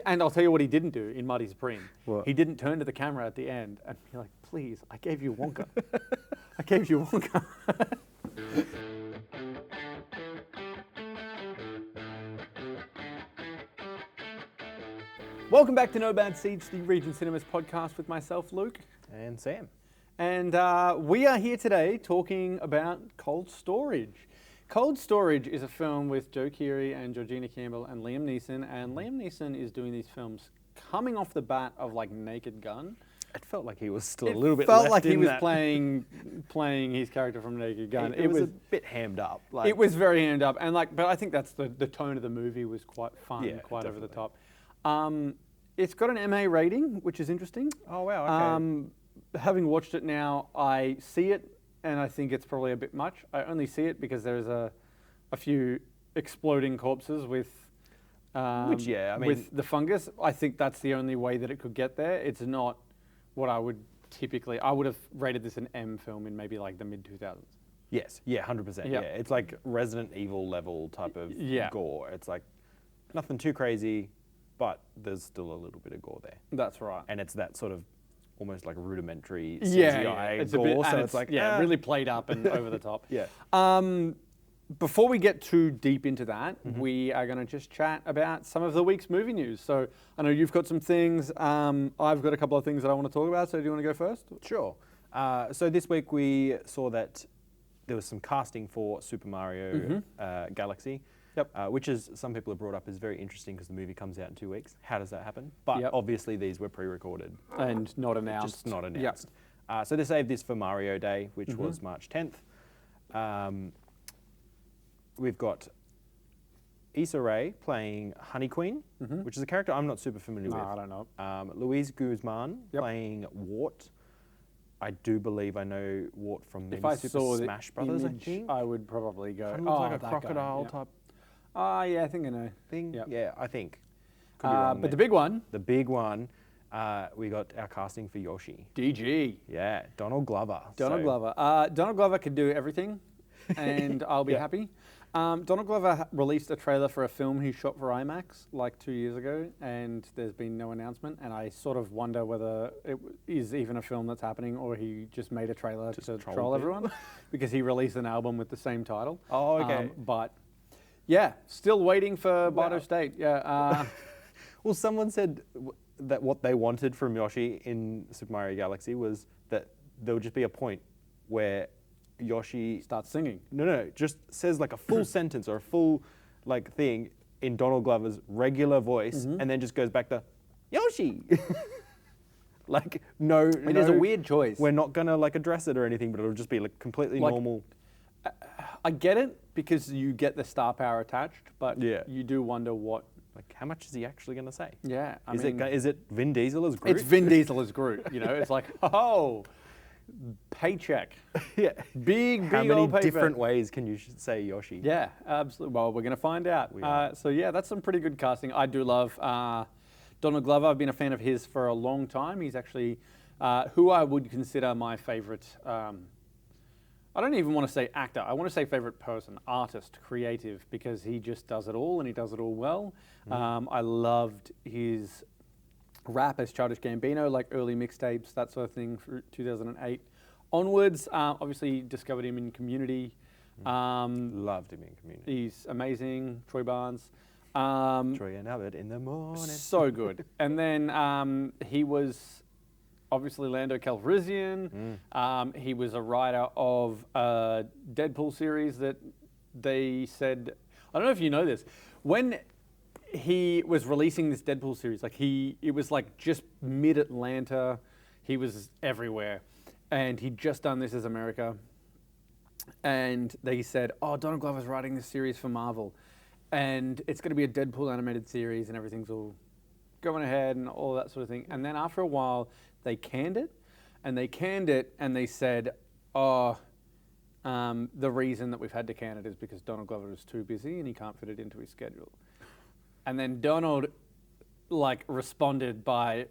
And I'll tell you what he didn't do in Marty Supreme. What? He didn't turn to the camera at the end and be like, please, I gave you Wonka. I gave you Wonka. Welcome back to No Bad Seats, the Regent Cinemas podcast with myself, Luke. And Sam. And we are here today talking about Cold Storage. Cold Storage is a film with Joe Keery and Georgina Campbell and Liam Neeson. And Liam Neeson is doing these films coming off the bat of like Naked Gun. It felt like he was still a little bit left. It left felt like he in was that. playing his character from Naked Gun. It was a bit hammed up. Like, it was very hammed up, and but I think that's the tone of the movie was quite fun, Yeah, quite over the definitely. top. It's got an MA rating, which is interesting. Oh, wow, okay. Having watched it now, I see it, and I think it's probably a bit much. I only see it because there's a few exploding corpses with Which, yeah, I mean, with the fungus. I think that's the only way that it could get there. It's not what I would I would have rated this an M film in maybe like the mid-2000s. yes, yeah, 100%. Yep. Yeah, it's like Resident Evil level type of Yeah. gore. It's like nothing too crazy, but there's still a little bit of gore there. That's right. And it's that sort of almost like rudimentary Yeah, CGI it's gore. a bit, so and it's like, really played up and over the top. Yeah. Before we get too deep into that, Mm-hmm. we are going to just chat about some of the week's movie news. So I know you've got some things. I've got a couple of things that I want to talk about. So do you want to go first? Sure. So this week we saw that there was some casting for Super Mario Galaxy. Yep. Which is, some people have brought up, is very interesting because the movie comes out in 2 weeks. How does that happen? But Yep. obviously these were pre-recorded. And not announced. Just not Yep. announced. So they saved this for Mario Day, which was March 10th. We've got Issa Rae playing Honey Queen, which is a character I'm not super familiar No, with. I don't know. Louise Guzman Yep. playing Wart. I do believe I know Wart from maybe If I Super saw the Smash Brothers, image, I think. I would probably go, Kind of looks like a that guy, crocodile yeah. type Yeah, I think I know. thing. Yep. Yeah, I think. Could be wrong But the there. big one, The big one, we got our casting for Yoshi. DG. Yeah, Donald Glover. Donald So- Glover. Donald Glover could do everything, and I'll be Yeah. happy. Donald Glover released a trailer for a film he shot for IMAX like 2 years ago, and there's been no announcement. And I sort of wonder whether it is even a film that's happening, or he just made a trailer to troll troll people. everyone, because he released an album with the same title. Oh, okay. But yeah, still waiting for Bardo State. Yeah. Well, someone said that what they wanted from Yoshi in Super Mario Galaxy was that there would just be a point where Yoshi Start singing. No, just says like a full sentence or a full like thing in Donald Glover's regular voice, and then just goes back to Yoshi. Like no, It is a weird choice. We're not gonna like address it or anything, but it'll just be like completely Like, normal. I get it because you get the star power attached, but Yeah. you do wonder what. Like how much is he actually gonna say? Yeah, I Is mean, it Vin Diesel as Groot? it's Vin Diesel as Groot. You know, it's like, oh, paycheck, Yeah. big How many old paycheck. different ways can you say Yoshi? Yeah, absolutely. Well, we're going to find out. We are. So yeah, that's some pretty good casting. I do love Donald Glover. I've been a fan of his for a long time. He's actually who I would consider my favorite. I don't even want to say actor. I want to say favorite person, artist, creative, because he just does it all and he does it all well. I loved his rap as Childish Gambino, like early mixtapes, that sort of thing, for 2008 onwards. Obviously discovered him in Community. Loved him in Community. He's amazing. Troy Barnes. Troy and Albert in the morning. So good. And then he was obviously Lando Calrissian. He was a writer of a Deadpool series that they said, I don't know if you know this, when he was releasing this Deadpool series, like it was like just mid-Atlanta, he was everywhere, and he'd just done This Is America, and they said, oh, Donald Glover's writing this series for Marvel, and it's going to be a Deadpool animated series, and everything's all going ahead and all that sort of thing. And then after a while, they canned it, and they said, oh, the reason that we've had to can it is because Donald Glover is too busy and he can't fit it into his schedule. And then Donald responded by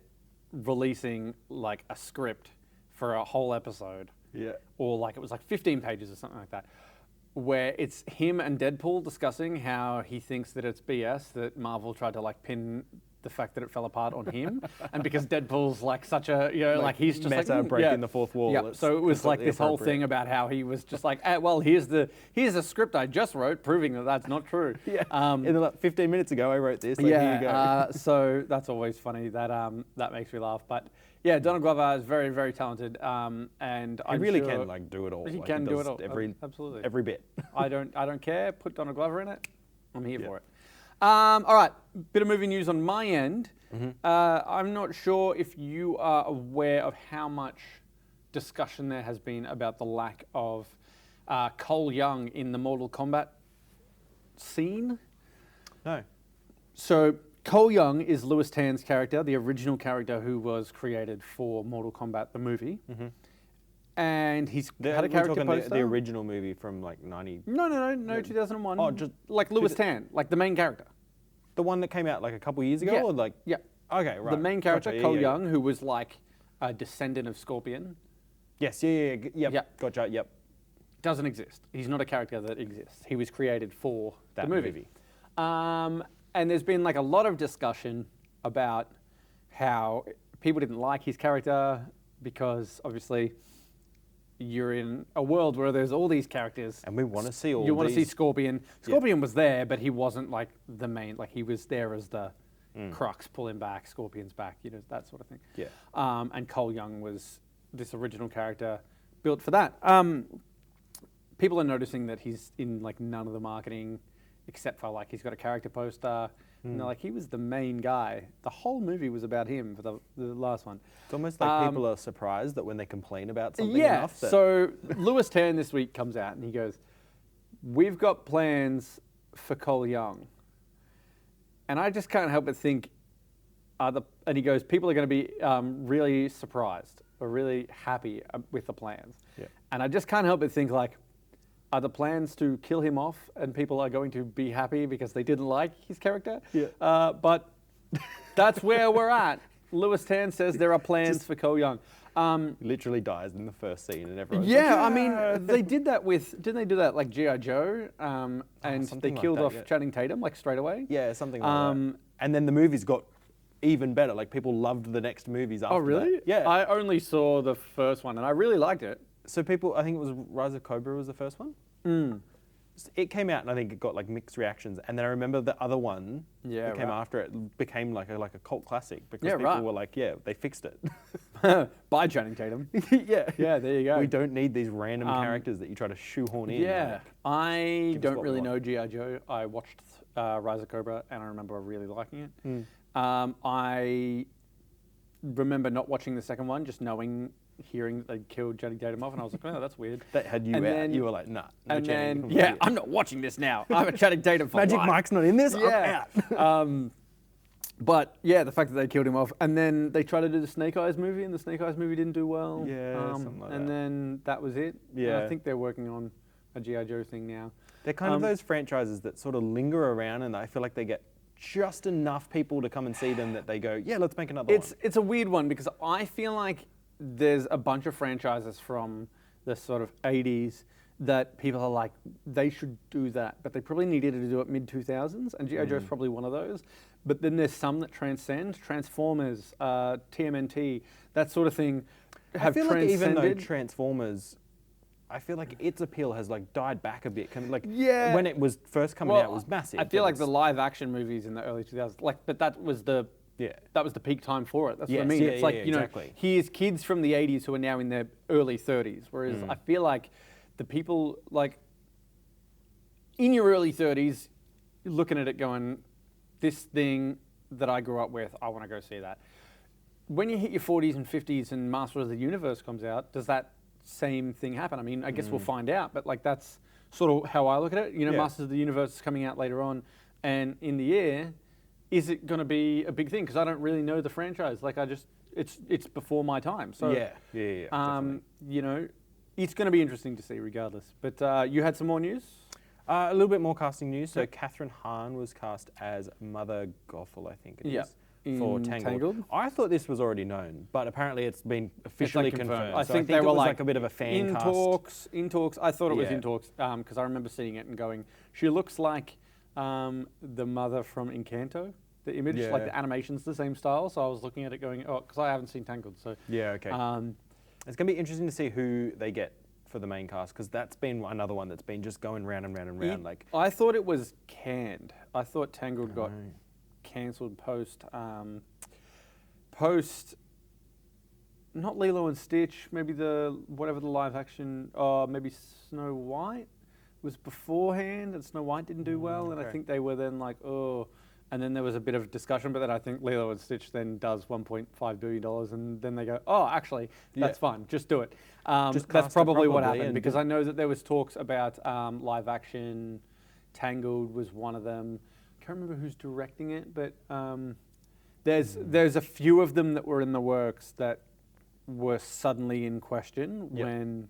releasing like a script for a whole episode. Yeah. Or it was 15 pages or something like that, where it's him and Deadpool discussing how he thinks that it's BS that Marvel tried to pin the fact that it fell apart on him, and because Deadpool's like such a like he's just meta, like breaking the fourth wall. Yep. So it was like this whole thing about how he was just like, well, here's a script I just wrote proving that that's not true. In 15 minutes ago, I wrote this. Like, here you go. So that's always funny. That makes me laugh. But yeah, Donald Glover is very, very talented, and he really can like do it all. He like, can do it all. Absolutely, every bit. I don't care. Put Donald Glover in it. I'm here for it. All right, bit of movie news on my end. I'm not sure if you are aware of how much discussion there has been about the lack of Cole Young in the Mortal Kombat scene. No. So Cole Young is Lewis Tan's character, the original character who was created for Mortal Kombat, the movie. And he's had a character poster. The original movie from like 90. No, 2001. Oh, just like Lewis Tan, like the main character. The one that came out like a couple years ago, or like okay, right. The main character, Cole Young, who was like a descendant of Scorpion. Yes, gotcha, yep. Doesn't exist. He's not a character that exists. He was created for the movie. And there's been like a lot of discussion about how people didn't like his character because obviously you're in a world where there's all these characters. And we want to see all You want to see Scorpion. Scorpion was there, but he wasn't like the main, like he was there as the crux, pull him back, Scorpion's back, that sort of thing. Yeah. And Cole Young was this original character built for that. People are noticing that he's in like none of the marketing except for like he's got a character poster. And they're like, he was the main guy. The whole movie was about him for the last one. It's almost like people are surprised that when they complain about something enough. That So Lewis Tan this week comes out and he goes, we've got plans for Cole Young. And I just can't help but think, and he goes, people are going to be really surprised or really happy with the plans. Yeah. And I just can't help but think like, are the plans to kill him off and people are going to be happy because they didn't like his character? Yeah. But that's where we're at. Lewis Tan says there are plans for Cole Young. literally dies in the first scene and everyone's Yeah, like, I mean, they did that with, didn't they do that like G.I. Joe? And they something like killed that, off yeah. Channing Tatum like straight away? Yeah, something like that. And then the movies got even better. Like people loved the next movies after Oh, really? that. Yeah. I only saw the first one and I really liked it. So people, I think it was Rise of Cobra was the first one. It came out and I think it got like mixed reactions. And then I remember the other one that came after it became like a cult classic because people were like, yeah, they fixed it. By Channing Tatum. Yeah, there you go. We don't need these random characters that you try to shoehorn in. Yeah, like, I us don't what really we want. know G.I. Joe. I watched Rise of Cobra and I remember really liking it. I remember not watching the second one, just hearing that they killed Channing Tatum off, and I was like, oh, that's weird. That had you And out. then- You were like, nah. No And Channing. then, yeah, I'm not watching this now. I'm a Channing Tatum for Magic life. Mike's not in this. Yeah. I'm out. But yeah, the fact that they killed him off, and then they tried to do the Snake Eyes movie, and the Snake Eyes movie didn't do well. Yeah, something like and that. then that was it. And Yeah. I think they're working on a G.I. Joe thing now. They're kind of those franchises that sort of linger around, and I feel like they get just enough people to come and see them that they go, yeah, let's make another one. It's a weird one because I feel like there's a bunch of franchises from the sort of 80s that people are like, they should do that, but they probably needed to do it mid-2000s, and G.I. Joe is probably one of those. But then there's some that transcend. Transformers, TMNT, that sort of thing have I feel like even though transcended. Transformers, I feel like its appeal has like died back a bit. Kind of like Yeah. when it was first coming out, it was massive. I feel but like the it's- live action movies in the early 2000s, but that was the peak time for it. That's what I Yes, mean. yeah, It's like, yeah, you know, exactly. here's kids from the 80s who are now in their early 30s. Whereas I feel like the people, like, in your early 30s, you're looking at it going, this thing that I grew up with, I want to go see that. When you hit your 40s and 50s and Masters of the Universe comes out, does that same thing happen? I mean, I guess we'll find out, but like that's sort of how I look at it. You know, Yeah. Masters of the Universe is coming out later on, and in the year, is it going to be a big thing? Because I don't really know the franchise. Like it's before my time. So yeah, definitely. you know, it's going to be interesting to see regardless. But you had some more news? A little bit more casting news. So Catherine Hahn was cast as Mother Gothel, I think it is. Yeah. For In Tangled. I thought this was already known, but apparently it's been officially confirmed. I So think they it were was like a bit of a fan in cast. talks. I thought it was Yeah. in talks because I remember seeing it and going, she looks like the mother from Encanto, the image, like the animation's the same style. So I was looking at it going, oh, because I haven't seen Tangled. So yeah, okay. It's going to be interesting to see who they get for the main cast, because that's been another one that's been just going round and round and round. Like, I thought it was canned. I thought Tangled got cancelled post not Lilo and Stitch, maybe the live action, maybe Snow White was beforehand, and Snow White didn't do well, and I think they were then like, oh, and then there was a bit of discussion, but then I think Lilo and Stitch then does $1.5 billion, and then they go, oh, actually, that's fine, just do it. That's probably what happened, because I know that there was talks about live action. Tangled was one of them. I can't remember who's directing it, but there's a few of them that were in the works that were suddenly in question when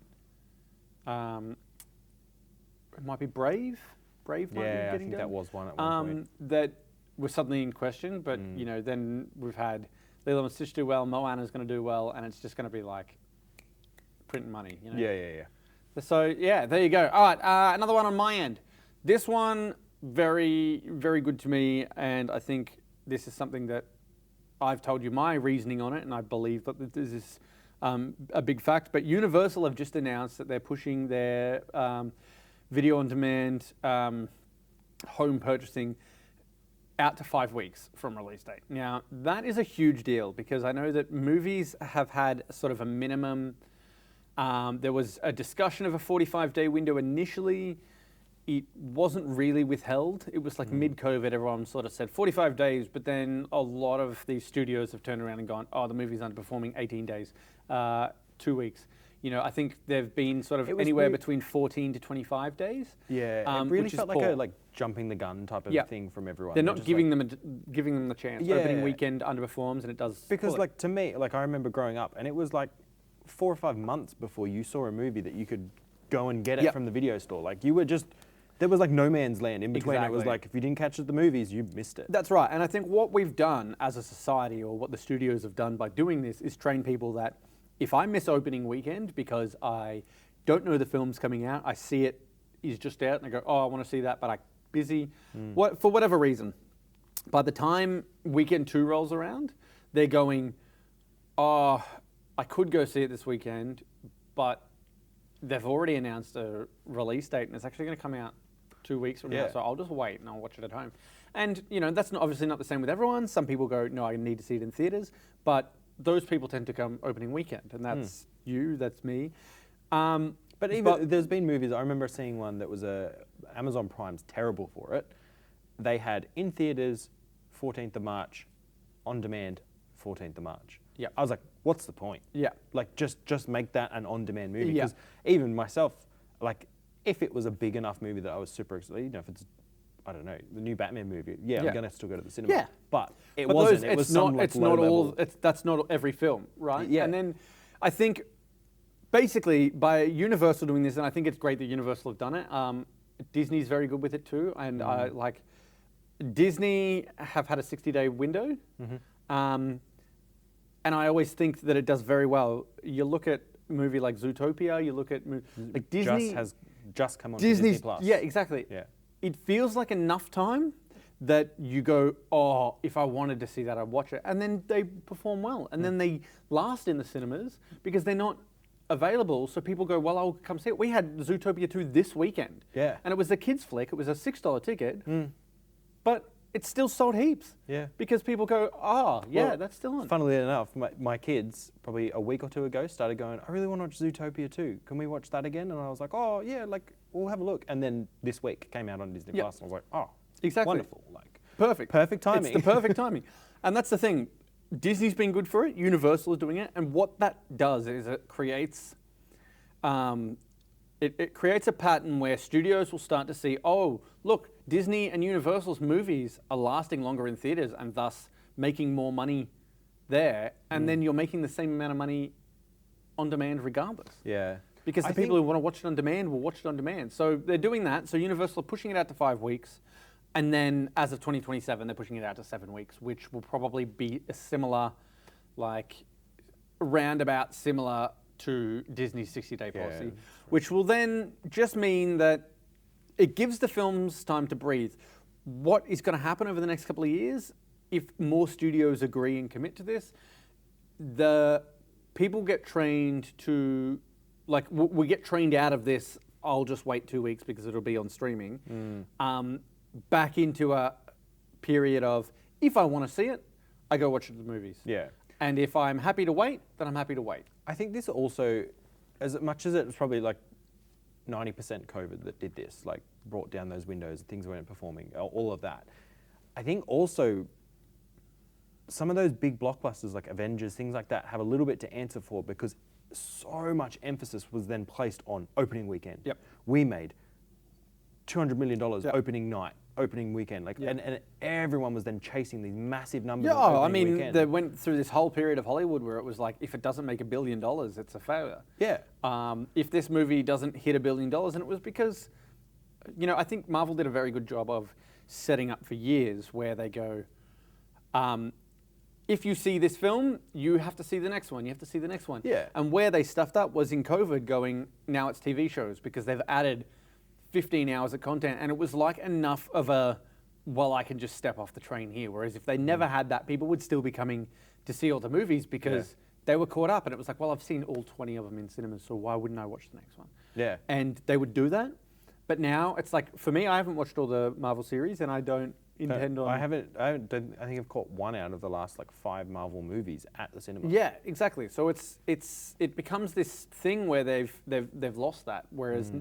it might be Brave might be getting I think done. that was one at one point. That was suddenly in question, but you know, then we've had Lilo and Stitch do well, Moana's going to do well, and it's just going to be like printing money, you know? Yeah. So yeah, there you go. All right, another one on my end. This one, very, very good to me, and I think this is something that I've told you my reasoning on it, and I believe that this is a big fact. But Universal have just announced that they're pushing their video-on-demand home purchasing out to 5 weeks from release date. Now, that is a huge deal, because I know that movies have had sort of a minimum. There was a discussion of a 45-day window initially. It wasn't really withheld. It was like mid-COVID, everyone sort of said 45 days, but then a lot of these studios have turned around and gone, oh, the movie's underperforming, 18 days, 2 weeks. You know, I think they've been sort of anywhere between 14 to 25 days. Yeah, it really felt like a jumping the gun type of thing from everyone. They're not giving them the chance. Yeah. Opening weekend underperforms, and it does. Because like to me, like I remember growing up, and it was like 4 or 5 months before you saw a movie that you could go and get it from the video store. Like you were just. There was like no man's land in between. Exactly. It was like, if you didn't catch it at the movies, you missed it. That's right. And I think what we've done as a society, or what the studios have done by doing this, is train people that if I miss opening weekend because I don't know the film's coming out, I see it is just out, and I go, oh, I want to see that, but I'm busy, for whatever reason. By the time weekend 2 rolls around, they're going, oh, I could go see it this weekend, but they've already announced a release date, and it's actually going to come out 2 weeks from now, so I'll just wait and I'll watch it at home. And, you know, that's obviously not the same with everyone. Some people go, no, I need to see it in theaters, but those people tend to come opening weekend, and that's you, that's me. But even there's been movies, I remember seeing one that was Amazon Prime's terrible for it. They had in theaters 14th of March, on demand 14th of March. Yeah. I was like, what's the point? Yeah. Like just make that an on-demand movie. Because even myself, like if it was a big enough movie that I was super excited, you know, if it's, I don't know, the new Batman movie, I'm going to still go to the cinema. Yeah. But it wasn't. It was some like low level. That's not every film, right? Yeah. And then I think basically by Universal doing this, and I think it's great that Universal have done it, Disney's very good with it too. And like Disney have had a 60-day window. And I always think that it does very well. You look at a movie like Zootopia, you look at like Disney has just come on Disney Plus. Yeah, exactly. Yeah. It feels like enough time that you go, oh, if I wanted to see that, I'd watch it. And then they perform well. And then they last in the cinemas because they're not available. So people go, well, I'll come see it. We had Zootopia 2 this weekend. Yeah. And it was a kids flick. It was a $6 ticket. But it's still sold heaps. Yeah. Because people go, oh, yeah, that's still on. Funnily enough, my kids, probably a week or two ago, started going, I really want to watch Zootopia 2. Can we watch that again? And I was like, oh, yeah, like, we'll have a look. And then this week came out on Disney Plus, and I was like, oh, exactly. Wonderful. Like, Perfect timing. It's the perfect timing. And that's the thing. Disney's been good for it. Universal is doing it. And what that does is it creates... It creates a pattern where studios will start to see, oh, look, Disney and Universal's movies are lasting longer in theaters and thus making more money there. And then you're making the same amount of money on demand regardless. Yeah. Because the people who want to watch it on demand will watch it on demand. So they're doing that. So Universal are pushing it out to 5 weeks. And then as of 2027, they're pushing it out to 7 weeks, which will probably be a similar, like, roundabout similar to Disney's 60-day policy, which will then just mean that it gives the films time to breathe. What is going to happen over the next couple of years? if more studios agree and commit to this, the people get trained to, like, we get trained out of this, I'll just wait 2 weeks because it'll be on streaming, back into a period of, if I want to see it, I go watch it at the movies. Yeah. And if I'm happy to wait, then I'm happy to wait. I think this also, as much as it was probably like 90% COVID that did this, like brought down those windows, things weren't performing, all of that. I think also some of those big blockbusters like Avengers, things like that, have a little bit to answer for because so much emphasis was then placed on opening weekend. Yep. We made $200 million opening night, opening weekend, like, and everyone was then chasing these massive numbers. Yeah, I mean, they went through this whole period of Hollywood where it was like, if it doesn't make $1 billion, it's a failure. Yeah. If this movie doesn't hit $1 billion, and it was because, you know, I think Marvel did a very good job of setting up for years where they go, if you see this film, you have to see the next one. You have to see the next one. Yeah. And where they stuffed up was in COVID going, now it's TV shows because they've added 15 hours of content, and it was like enough of a, well, I can just step off the train here. Whereas if they never had that, people would still be coming to see all the movies because they were caught up, and it was like, well, I've seen all 20 of them in cinemas, so why wouldn't I watch the next one? Yeah. And they would do that. But now it's like, for me, I haven't watched all the Marvel series, and I don't intend on. I think I've caught one out of the last like 5 Marvel movies at the cinema. Yeah, exactly. So it becomes this thing where they've lost that. Whereas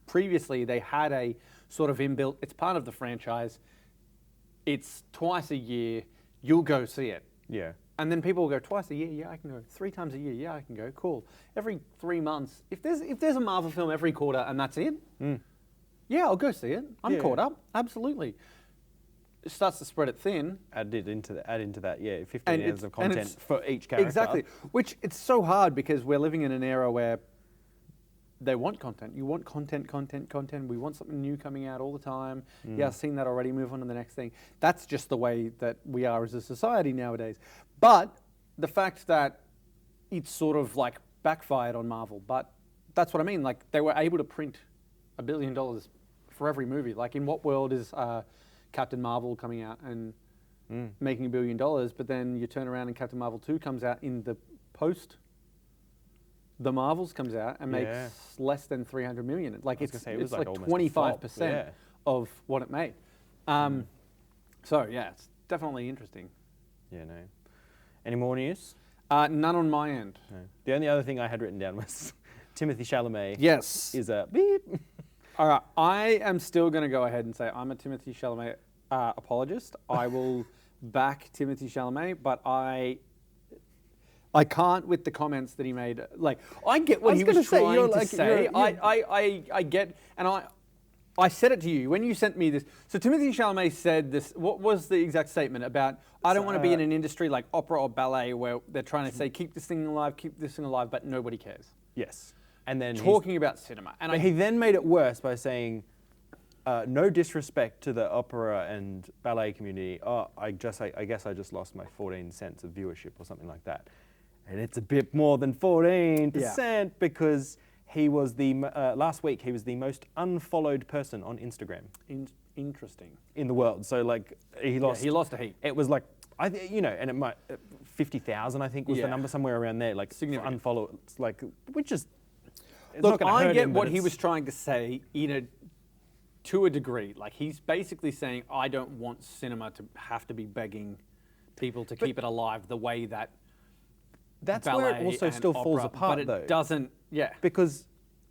previously they had a sort of inbuilt, it's part of the franchise. It's twice a year, you'll go see it. Yeah. And then people will go, twice a year, yeah, I can go. 3 times a year, yeah, I can go. Cool. Every 3 months, if there's a Marvel film every quarter and that's it, yeah, I'll go see it. I'm caught up. Absolutely. It starts to spread it thin. Add into that, yeah, 15 hours of content for each character. Exactly. Which it's so hard because we're living in an era where they want content. You want content. We want something new coming out all the time. Yeah, I've seen that already. Move on to the next thing. That's just the way that we are as a society nowadays. But the fact that it's sort of like backfired on Marvel, but that's what I mean. Like they were able to print $1 billion for every movie. Like in what world is Captain Marvel coming out and making $1 billion, but then you turn around and Captain Marvel 2 comes out in the post The Marvels comes out and makes less than 300 million. Like it's like 25% of what it made. So yeah, it's definitely interesting. Yeah, no. Any more news? None on my end. No. The only other thing I had written down was Timothée Chalamet. Yes. Is a beep. All right, I am still going to go ahead and say I'm a Timothée Chalamet apologist. I will back Timothée Chalamet, but I can't with the comments that he made. Like, I get what he was trying to say. I get, and I said it to you when you sent me this. So Timothée Chalamet said this. What was the exact statement about? I don't want to be in an industry like opera or ballet where they're trying to say keep this thing alive, but nobody cares. Yes. And then talking about cinema. And he then made it worse by saying, no disrespect to the opera and ballet community. Oh, I guess I just lost my 14 cents of viewership or something like that. And it's a bit more than 14% because he was the, last week, he was the most unfollowed person on Instagram. Interesting. In the world. So like, he lost. Yeah, he lost a heap. It was like, and it might, 50,000 I think was the number, somewhere around there, like unfollow. It's like, which is, look, I get what he was trying to say to a degree. Like he's basically saying, I don't want cinema to have to be begging people to keep it alive the way that that's where it also still falls apart, but it doesn't. Yeah, because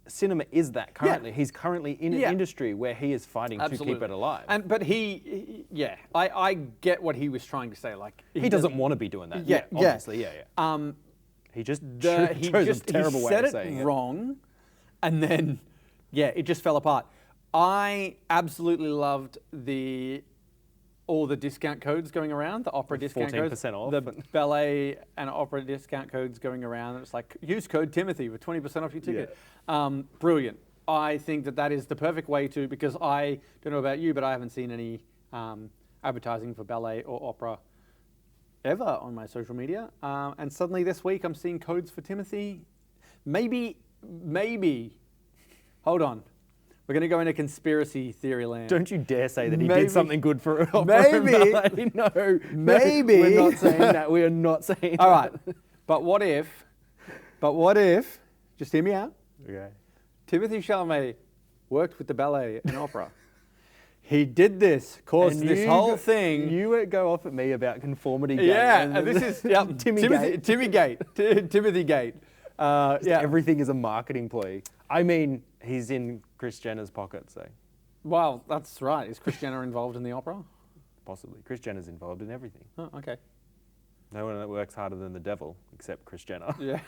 cinema is that currently. He's currently in an industry where he is fighting to keep it alive. But I get what he was trying to say. Like he doesn't want to be doing that. Yeah, obviously, he just chose a terrible way of saying it. He said it wrong, and then it just fell apart. I absolutely loved all the discount codes going around, the opera discount codes, 14% off, the ballet and opera discount codes going around. It's like, use code Timothy for 20% off your ticket. Brilliant. I think that is the perfect way to, because I don't know about you, but I haven't seen any advertising for ballet or opera ever on my social media. And suddenly this week I'm seeing codes for Timothy. Maybe, hold on. We're going to go into conspiracy theory land. Don't you dare say that he Maybe. did something good for Maybe. ballet. No. Maybe. We're not saying that. We are not saying All that. right. But what if, just hear me out, Okay. Timothée Chalamet worked with the ballet and opera. He did this, caused And this you whole go- thing. You go off at me about conformity gate. Yeah, and and this is Timothy Gate. Timothy Gate. Yeah. Everything is a marketing play. I mean, he's in Kris Jenner's pocket, so Well, that's right. Is Kris Jenner involved in the opera? possibly. Kris Jenner's involved in everything. Oh, okay. No one that works harder than the devil, except Kris Jenner. Yeah.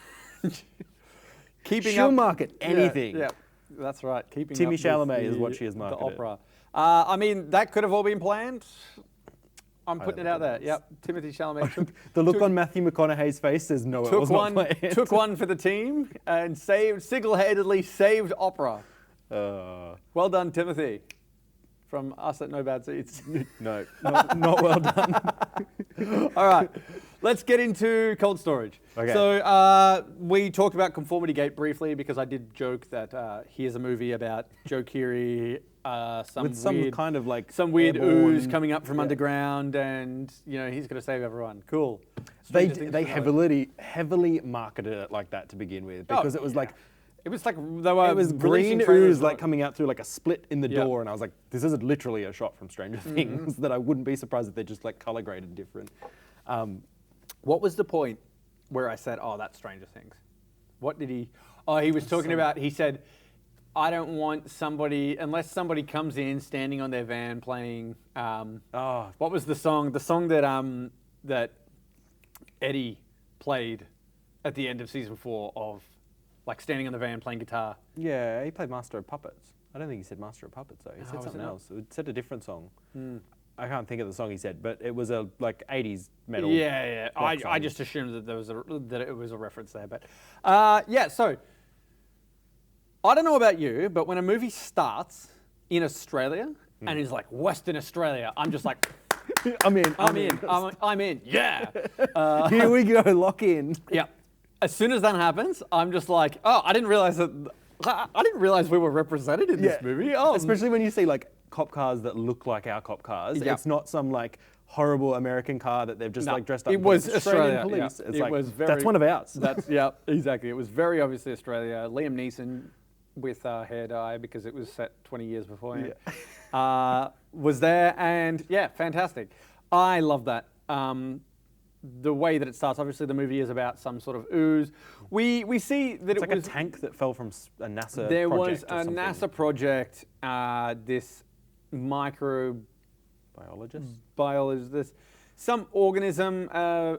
Keeping She'll up. market anything. Yeah, that's right. Keeping Timmy up Chalamet with is what she has the marketed. opera. I mean, that could have all been planned. I'm putting it out there. think Yep. Timothy Chalamet took, The look on Matthew McConaughey's face says no, it was not planned. took one for the team and single-handedly saved opera. Well done, Timothy. From us at No Bad Seats. No, not well done. All right, let's get into cold storage. Okay. So we talked about Conformity Gate briefly because I did joke that here's a movie about Joe Keery, With some kind of like some weird airborne- ooze coming up from Yeah. underground, and he's going to save everyone. Cool. They Stranger Things heavily marketed it like that to begin with because it was yeah. like It was like they were. it was releasing green trailers ooze like coming out through like a split in the Yeah. door, and I was like, this is literally a shot from Stranger Things that I wouldn't be surprised if they're just like color graded different. What was the point where I said, "Oh, that's Stranger Things"? What did he? Oh, he was talking about. He said, "I don't want somebody unless somebody comes in standing on their van playing." What was the song? The song that that Eddie played at the end of season 4 of, like standing on the van playing guitar. Yeah, he played Master of Puppets. I don't think he said Master of Puppets though. He said was it something not? else. It said a different song. I can't think of the song he said, but it was a like 80s metal. Yeah. rock I song. just assumed that that it was a reference there, but yeah. So I don't know about you, but when a movie starts in Australia and is like Western Australia, I'm just like, I'm in. I'm in. Yeah. Here we go. Lock in. Yeah. As soon as that happens, I'm just like, oh, I didn't realize we were represented in this movie. Oh, Especially when you see like cop cars that look like our cop cars. Yeah. It's not some like horrible American car that they've just No, like dressed up. it and put was Australian Australia, police. yeah. It's It like, was that's one of ours. That's yeah, exactly. It was very obviously Australia. Liam Neeson with hair dye because it was set 20 years before him. Was there, and yeah, fantastic. I love that. The way that it starts, obviously the movie is about some sort of ooze. We see that It's it like was a tank that fell from a NASA there was project or a something. NASA project. This microbiologist, this some organism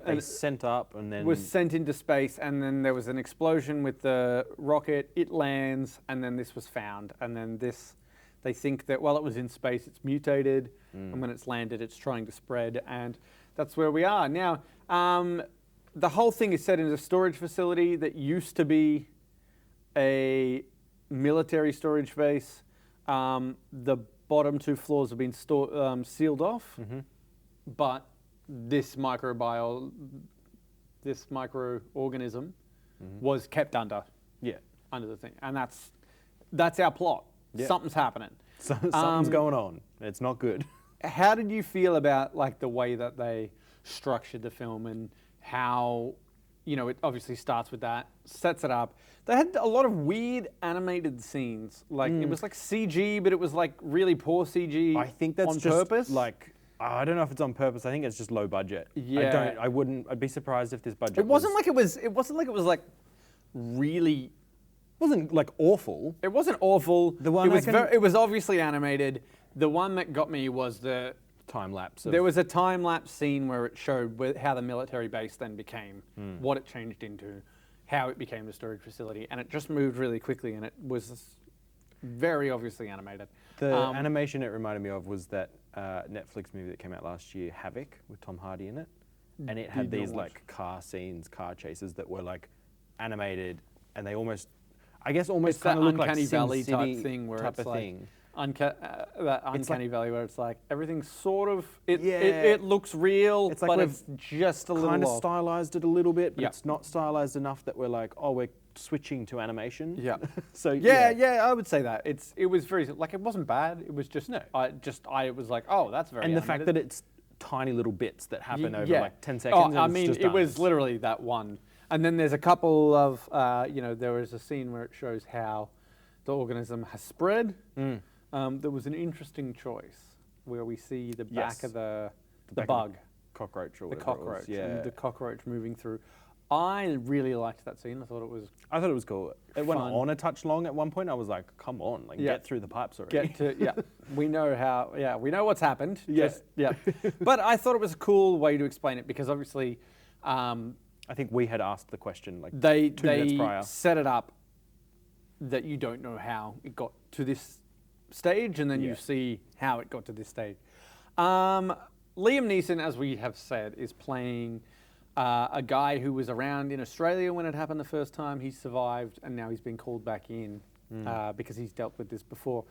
They sent up and then was sent into space, and then there was an explosion with the rocket. It lands, and then this was found, and then this. They think that while it was in space, it's mutated, and when it's landed, it's trying to spread, and that's where we are now. The whole thing is set in a storage facility that used to be a military storage base. The bottom 2 floors have been sealed off, but this microorganism was kept under the thing, and that's our plot. Yeah. Something's happening. Something's going on. It's not good. How did you feel about like the way that they structured the film and how, it obviously starts with that, sets it up. They had a lot of weird animated scenes. Like it was like CG, but it was like really poor CG. I think that's on just purpose. like I don't know if it's on purpose. I think it's just low budget. Yeah. I'd be surprised if this budget. It wasn't like it was like really. Wasn't like awful. It wasn't awful. The one it was obviously animated. The one that got me was Time lapse. there was a time lapse scene where it showed how the military base then became, what it changed into, how it became a storage facility, and it just moved really quickly, and it was very obviously animated. The animation it reminded me of was that Netflix movie that came out last year, Havoc, with Tom Hardy in it, and it had these like car chases that were like animated, and they almost It's kind that of look like Uncanny Sin Valley type City thing where type it's of like, thing. that uncanny valley where it's like everything's sort of it looks real, it's like but we've it's just a little kind of off. stylized it a little bit, but it's not stylized enough that we're like, oh, we're switching to animation. Yeah. So yeah, I would say that it was very like it wasn't bad. It was just I was like, oh, that's very. And the animated. fact that it's tiny little bits that happen over like 10 seconds. Oh, I mean, it was literally that one. And then there's a couple of there was a scene where it shows how the organism has spread. There was an interesting choice where we see the back of the bug. Cockroach or the whatever cockroach. it was. And the cockroach moving through. I really liked that scene. I thought it was cool. It went on a touch long at one point. I was like, come on, like get through the pipes already. We know we know what's happened. But I thought it was a cool way to explain it because obviously I think we had asked the question like they 2 minutes prior. Set it up that you don't know how it got to this stage, and then you see how it got to this stage. Liam Neeson, as we have said, is playing a guy who was around in Australia when it happened the first time. He survived, and now he's been called back in because he's dealt with this before.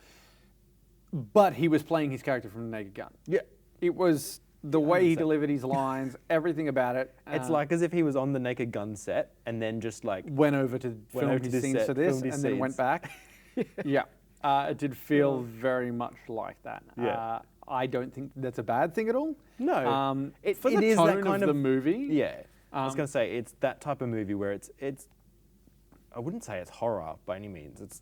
But he was playing his character from The Naked Gun. Yeah. It was the way he delivered his lines, everything about it. It's like as if he was on the Naked Gun set and then just like went over to film his scenes for this and then went back. It did feel very much like that. I don't think that's a bad thing at all. No, it is that kind of the movie. Yeah, I was going to say it's that type of movie where it's. I wouldn't say it's horror by any means. It's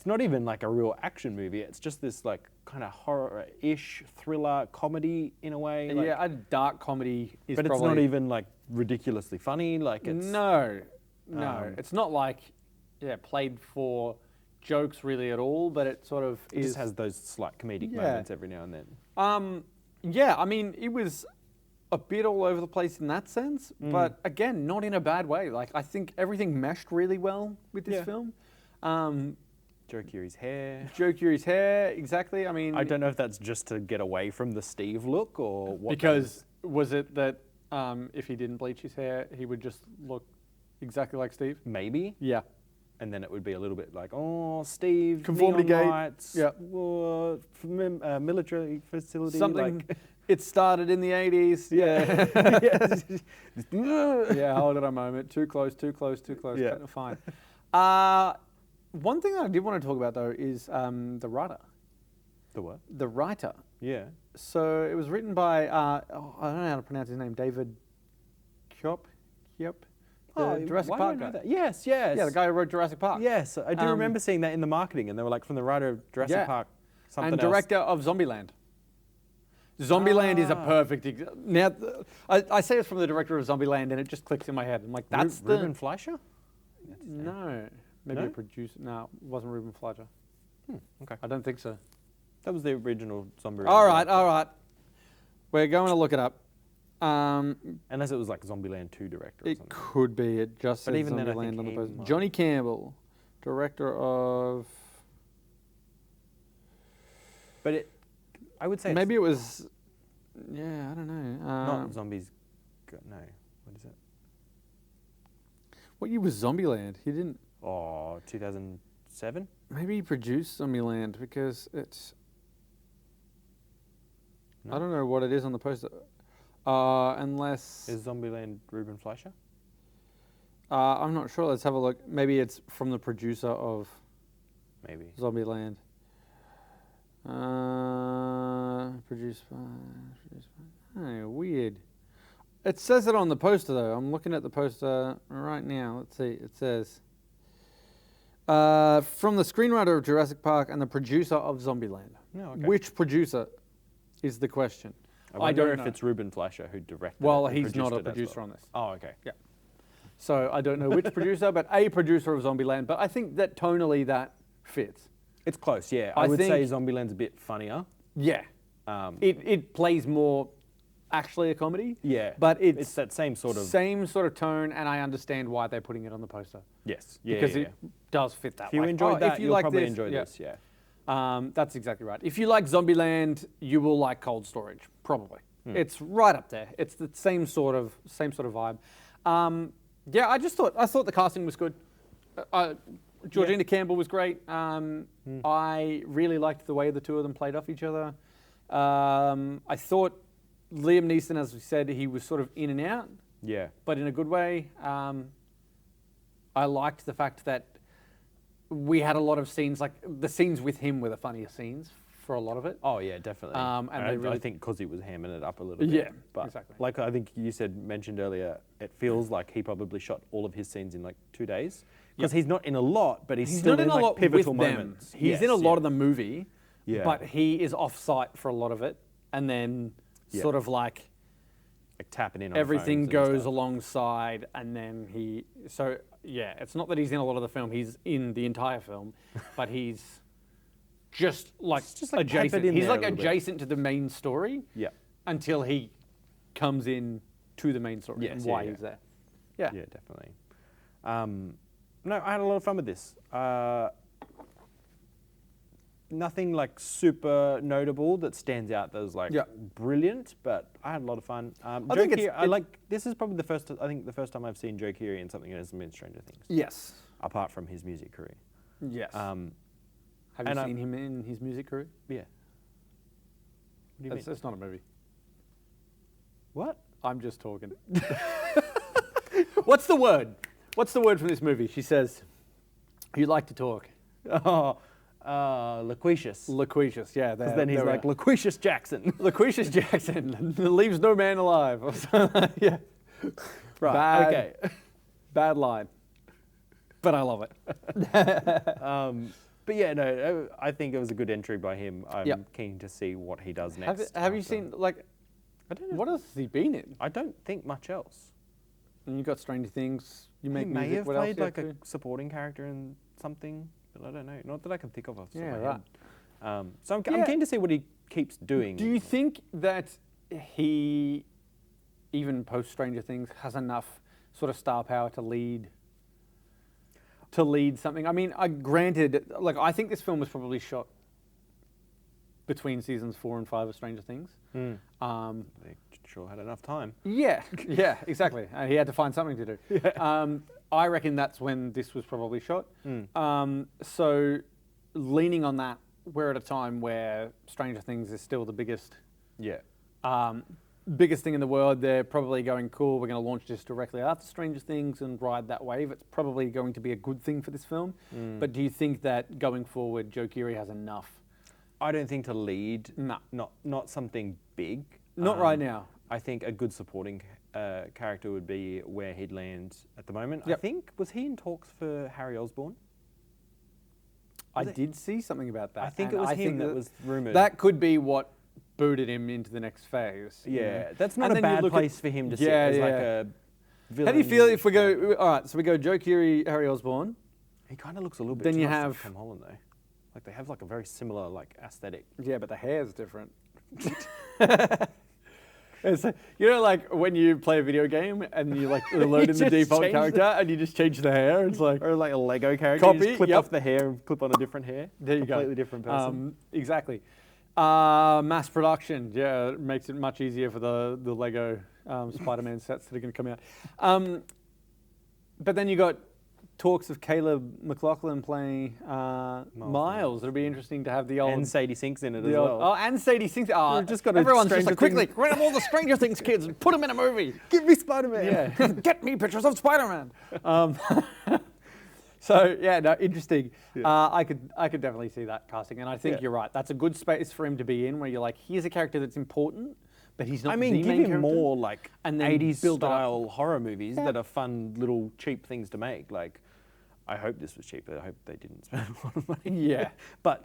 not even like a real action movie. It's just this like kind of horror-ish thriller comedy in a way. Like, a dark comedy is. But it's not even like ridiculously funny. Like it's no, it's not like played for jokes really at all. But it sort of it just has those slight comedic moments every now and then. I mean it was a bit all over the place in that sense, but again, not in a bad way. Like I think everything meshed really well with this film. Joe Keery's hair, exactly. I mean, I don't know if that's just to get away from the Steve look or what. Because was it that if he didn't bleach his hair, he would just look exactly like Steve? Maybe. Yeah. And then it would be a little bit like, oh, Steve, conformity gate. Lights, military facility. Something. Like, it started in the 80s. Hold on a moment. Too close. Yeah. Fine. One thing that I did want to talk about though is the writer. The what? The writer. Yeah. So it was written by I don't know how to pronounce his name. David Koepp. Jurassic Park guy. Yes. Yeah, the guy who wrote Jurassic Park. Yes, I do remember seeing that in the marketing, and they were like from the writer of Jurassic Park, something and else. director of Zombieland. Zombieland is a perfect. Now, I say it's from the director of Zombieland, and it just clicks in my head. I'm like, that's Ruben Fleischer? No, maybe a producer. No, it wasn't Ruben Fleischer. Okay, I don't think so. That was the original Zombie. All right. We're going to look it up. Unless it was like Zombieland 2 director or something. It could be. It just said even Zombieland on the poster. Johnny Campbell, director of... But I would say... Maybe it was... Yeah, I don't know. Not Zombies... No. What is it? What year was Zombieland? He didn't... 2007? Maybe he produced Zombieland because it's... No. I don't know what it is on the poster. Unless... Is Zombieland Ruben Fleischer? I'm not sure. Let's have a look. Maybe it's from the producer of... Maybe. Zombieland. Produced by... Oh, weird. It says it on the poster, though. I'm looking at the poster right now. Let's see. It says... from the screenwriter of Jurassic Park and the producer of Zombieland. Oh, okay. Which producer is the question? I wonder if it's Ruben Fleischer who directed Well, it. he's not a producer on this. Oh, okay. Yeah. So I don't know which producer, but a producer of Zombieland. But I think that tonally that fits. It's close, yeah. I would say Zombieland's a bit funnier. Yeah. It plays more actually a comedy. Yeah. But it's that same sort of tone, and I understand why they're putting it on the poster. Yes. Yeah. Because it does fit that way. If you enjoyed that, you'll probably enjoy this. Yeah. That's exactly right. If you like Zombieland, you will like Cold Storage, probably. It's right up there. It's the same sort of vibe. I thought the casting was good. Georgina Campbell was great. I really liked the way the two of them played off each other. I thought Liam Neeson, as we said, he was sort of in and out. Yeah. But in a good way. I liked the fact that we had a lot of scenes, like the scenes with him were the funniest scenes for a lot of it. Oh yeah, definitely. And I think because he was hamming it up a little bit. Yeah, but exactly. Like I think you mentioned earlier, it feels like he probably shot all of his scenes in like 2 days because he's not in a lot, but he's still not in a like lot pivotal with moments. Them. He's in a lot of the movie, but he is off-site for a lot of it, and then sort of like tapping in on everything phones goes alongside, and then it's not that he's in a lot of the film, he's in the entire film, but he's just like adjacent. He's like adjacent to the main story until he comes in to the main story and why he's there. Yeah. Yeah, definitely. No, I had a lot of fun with this. Nothing like super notable that stands out that was like brilliant, but I had a lot of fun. This is probably the first time I've seen Joe Keery in something that hasn't been Stranger Things. Yes. Apart from his music career. Yes. Have you seen him in his music career? Yeah. What do you mean? It's not a movie. What? I'm just talking. What's the word? What's the word from this movie? She says, "You like to talk." Loquacious. Loquacious, yeah. Because then he's like, Loquacious Jackson. Loquacious Jackson leaves no man alive. Yeah. Right, Bad line. But I love it. But yeah, no, I think it was a good entry by him. I'm keen to see what he does next. Have you seen, like, I don't know. What else has he been in? I don't think much else. And you got Stranger Things. You make he music. May have what played else like a supporting character in something, but I don't know. Not that I can think of off the top of my head. So I'm keen to see what he keeps doing. Do you think that he, even post Stranger Things, has enough sort of star power to lead something? I mean, granted, like I think this film was probably shot between seasons 4 and 5 of Stranger Things. They sure had enough time. Yeah, exactly. He had to find something to do. I reckon that's when this was probably shot. So leaning on that, we're at a time where Stranger Things is still the biggest thing in the world. They're probably going, cool, we're going to launch this directly after Stranger Things and ride that wave. It's probably going to be a good thing for this film. But do you think that going forward, Joe Keery has enough? I don't think to lead, not something big. Not right now. I think a good supporting character would be where he'd land at the moment. Yep. I think, was he in talks for Harry Osborn? I did see something about that. I think it was him that was rumoured. That could be what booted him into the next phase. Yeah, that's not a bad place for him to sit as like a villain. How do you feel if we go, all right, so we go Joe Keery, Harry Osborn. He kind of looks a little bit then too you much have like Tom Holland though. Like they have like a very similar like aesthetic. Yeah, but the hair's different. It's, you know, like when you play a video game and you like load in the default character and you just change the hair. It's like or like a Lego character. Copy, you just clip off the hair and clip on a different hair. There you go. Completely different person. Exactly. Mass production, it makes it much easier for the Lego Spider-Man sets that are going to come out. But then you got talks of Caleb McLaughlin playing Miles. It'll be interesting to have the old... And Sadie Sink's in it as well. Oh, and Sadie Sink's... Oh, we've just got everyone's just like, quickly, grab all the Stranger Things kids and put them in a movie. Give me Spider-Man. Yeah. Get me pictures of Spider-Man. So, yeah, no, interesting. Yeah. I could definitely see that casting. And I think you're right. That's a good space for him to be in where you're like, here's a character that's important, but he's not the main character. Give him more like and 80s style horror movies that are fun little cheap things to make. Like, I hope this was cheap. I hope they didn't spend a lot of money. Yeah. But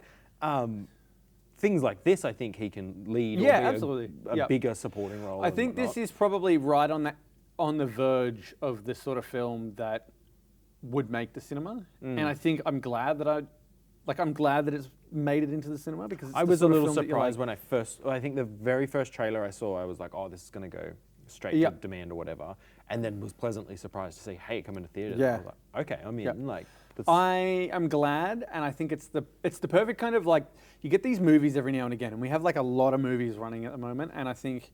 things like this, I think he can lead absolutely. a bigger supporting role. I think this is probably right on the verge of the sort of film that would make the cinema. And I think I'm glad that it's made it into the cinema because it's I was a little surprised when I think the very first trailer I saw, I was like, oh, this is going to go straight to demand or whatever. And then was pleasantly surprised to see, hey, come into theaters. Yeah. I was like, okay, I'm in. Like, I am glad, and I think it's the perfect kind of like, you get these movies every now and again, and we have like a lot of movies running at the moment, and I think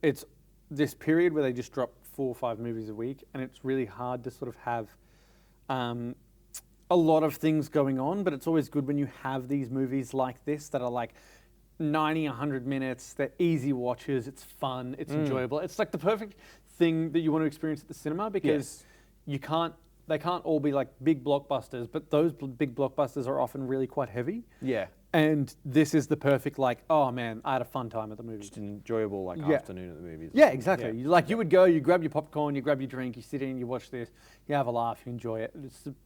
it's this period where they just drop 4 or 5 movies a week, and it's really hard to sort of have a lot of things going on, but it's always good when you have these movies like this that are like 90, 100 minutes. They're easy watches. It's fun. It's enjoyable. It's like the perfect thing that you want to experience at the cinema because they can't all be like big blockbusters, but those big blockbusters are often really quite heavy. Yeah. And this is the perfect, like, oh man, I had a fun time at the movies. Just an enjoyable afternoon at the movies. Yeah, exactly. Yeah. You would go, you grab your popcorn, you grab your drink, you sit in, you watch this, you have a laugh, you enjoy it.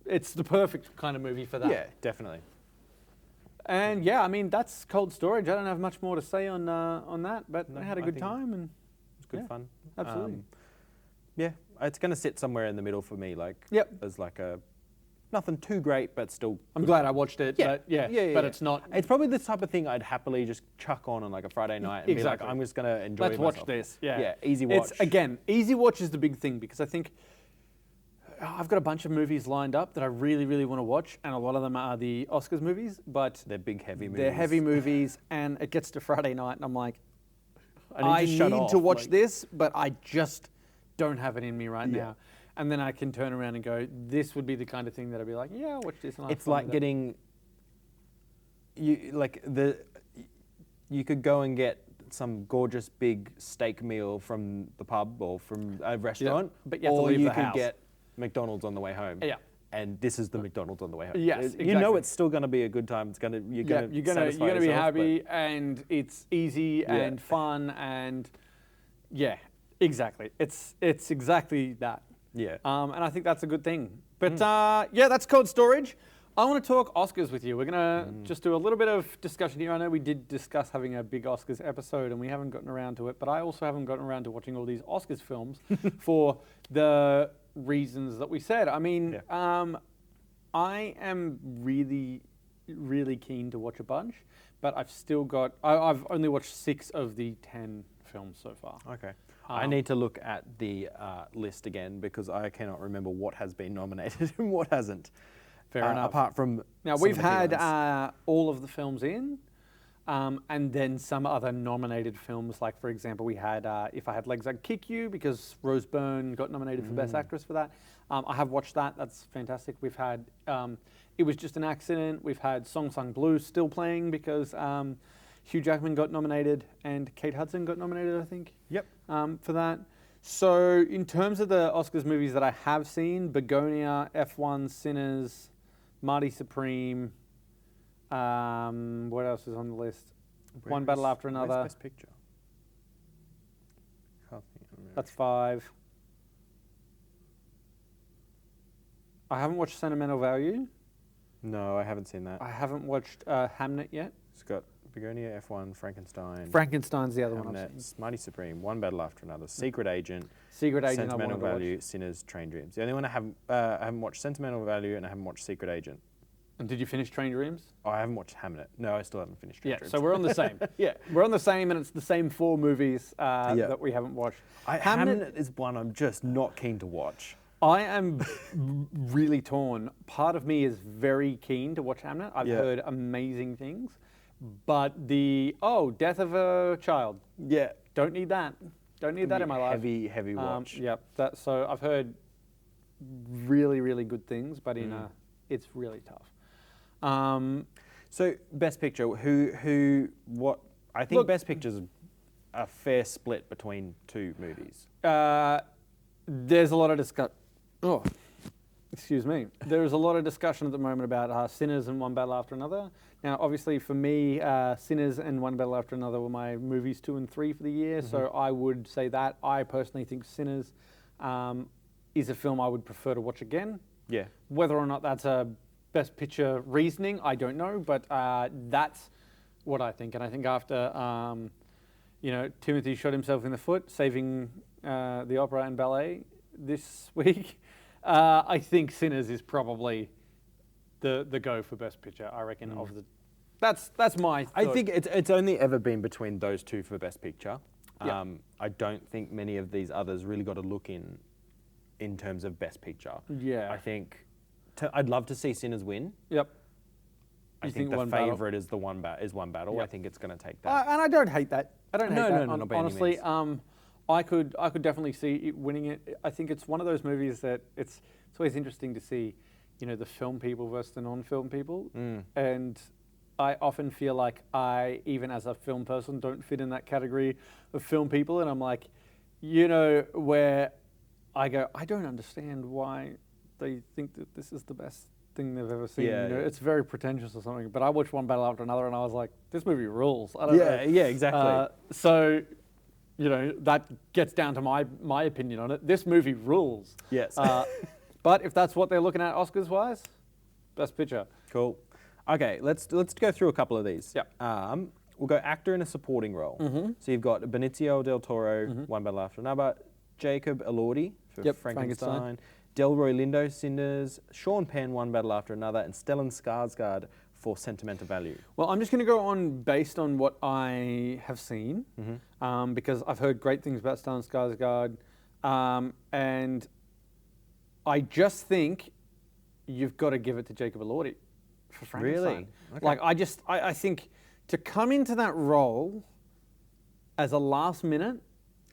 It's the perfect kind of movie for that. Yeah, definitely. And yeah, I mean, that's Cold Storage. I don't have much more to say on that, but I had a good time and it was good fun. Absolutely. Yeah, it's going to sit somewhere in the middle for me. Like, as like a nothing too great, but still. I'm glad I watched it. Yeah, but but it's not. It's probably the type of thing I'd happily just chuck on like a Friday night and be like, I'm just going to enjoy. Let's watch this. Yeah, easy watch. Easy watch is the big thing because I think I've got a bunch of movies lined up that I really, really want to watch, and a lot of them are the Oscars movies, but they're big, heavy movies. They're heavy movies, and it gets to Friday night, and I'm like, I need to to watch this, but I just don't have it in me right now. And then I can turn around and go, this would be the kind of thing that I'd be like, yeah, I'll watch this. And it's like getting, you could go and get some gorgeous big steak meal from the pub or from a restaurant, but you have to leave the house. Could get McDonald's on the way home. Yeah. And this is the McDonald's on the way home. Yes, exactly. You know it's still going to be a good time. You're going to be happy, and it's easy and fun, and yeah, exactly. It's exactly that. Yeah. And I think that's a good thing. But that's Cold Storage. I want to talk Oscars with you. We're going to just do a little bit of discussion here. I know we did discuss having a big Oscars episode and we haven't gotten around to it, but I also haven't gotten around to watching all these Oscars films for the reasons that we said. I mean, I am really, really keen to watch a bunch, but I've still got, I've only watched 6 of the 10 films so far. Okay. I need to look at the list again because I cannot remember what has been nominated and what hasn't. Fair enough. Apart from now, we've had all of the films in, and then some other nominated films. Like, for example, we had If I Had Legs, I'd Kick You because Rose Byrne got nominated for Best Actress for that. I have watched that. That's fantastic. We've had It Was Just an Accident. We've had Song Sung Blue still playing because Hugh Jackman got nominated and Kate Hudson got nominated, I think. Yep. For that. So in terms of the Oscars movies that I have seen, Begonia, F1, Sinners, Marty Supreme, what else is on the list? One Battle After Another. Best Picture? That's 5. I haven't watched Sentimental Value. No, I haven't seen that. I haven't watched Hamnet yet. It's got Begonia, F1, Frankenstein. Frankenstein's the other one. Hamnet, Mighty Supreme, One Battle After Another, Secret Agent, Sentimental Value, Sinners, Train Dreams. The only one I haven't watched Sentimental Value and I haven't watched Secret Agent. And did you finish Train Dreams? Oh, I haven't watched Hamnet. No, I still haven't finished Train Dreams. So we're on the same. We're on the same, and it's the same 4 movies that we haven't watched. Hamnet is one I'm just not keen to watch. I am really torn. Part of me is very keen to watch Hamnet. I've heard amazing things. But death of a child. Yeah. Don't need that. Don't need that in my life. Heavy watch. So I've heard really, really good things, but it's really tough. So Best Picture, what? I think Best Picture's a fair split between 2 movies. There's a lot of discussion. Oh, excuse me. There's a lot of discussion at the moment about Sinners and One Battle After Another. Now, obviously, for me, Sinners and One Battle After Another were my movies 2 and 3 for the year. So I would say that I personally think Sinners is a film I would prefer to watch again. Yeah. Whether or not that's a Best Picture reasoning, I don't know, but that's what I think. And I think after, Timothée shot himself in the foot, saving the opera and ballet this week, I think Sinners is probably the go for Best Picture. I reckon of the. That's my thought. I think it's only ever been between those 2 for Best Picture. I don't think many of these others really got a look in terms of Best Picture. Yeah. I think I'd love to see Sinners win. Yep. I think the favourite is One Battle. Yep. I think it's going to take that. And I don't hate that. I don't hate that. No, honestly, I could definitely see it winning it. I think it's one of those movies that it's always interesting to see. the film people versus the non-film people. And I often feel like I, even as a film person, don't fit in that category of film people. And I'm like, where I go, I don't understand why they think that this is the best thing they've ever seen. It's very pretentious or something. But I watched one battle after another, and I was like, this movie rules. I don't know. Yeah, exactly. So, that gets down to my opinion on it. This movie rules. Yes. But if that's what they're looking at Oscars-wise, Best Picture. Cool. Okay, let's go through a couple of these. Yep. We'll go actor in a supporting role. So you've got Benicio del Toro, One Battle After Another, Jacob Elordi for Frankenstein, Delroy Lindo, Sinners, Sean Penn, One Battle After Another, and Stellan Skarsgård for Sentimental Value. Well, I'm just going to go on based on what I have seen, because I've heard great things about Stellan Skarsgård, and I just think you've got to give it to Jacob Elordi for Frankenstein. Really? Okay. Like, I think to come into that role as a last-minute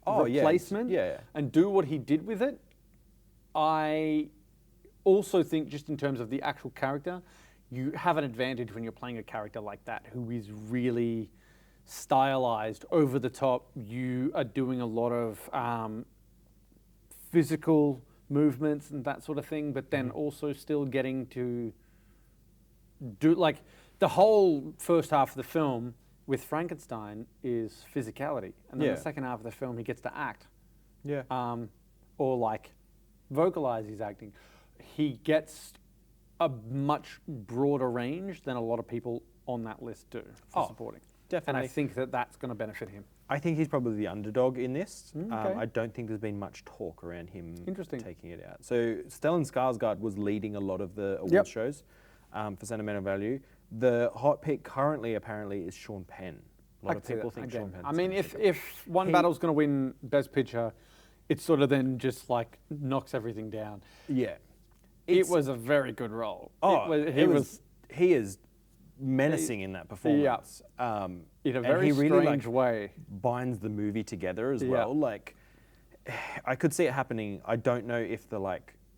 replacement and do what he did with it, I also think just in terms of the actual character, you have an advantage when you're playing a character like that who is really stylized, over the top. You are doing a lot of physical movements and that sort of thing, but then also still getting to do, like, the whole first half of the film with Frankenstein is physicality, and then the second half of the film he gets to act, or like vocalize his acting. He gets a much broader range than a lot of people on that list do for supporting. Definitely. And I think that that's going to benefit him. I think he's probably the underdog in this. I don't think there's been much talk around him taking it out. So Stellan Skarsgård was leading a lot of the award shows for Sentimental Value. The hot pick currently apparently is Sean Penn. A lot of people think Sean Penn. I mean, if One Battle's going to win Best Picture, it sort of then just like knocks everything down. Yeah. It was a very good role. He is menacing in that performance. In a very strange way. Binds the movie together as well. Like, I could see it happening. I don't know if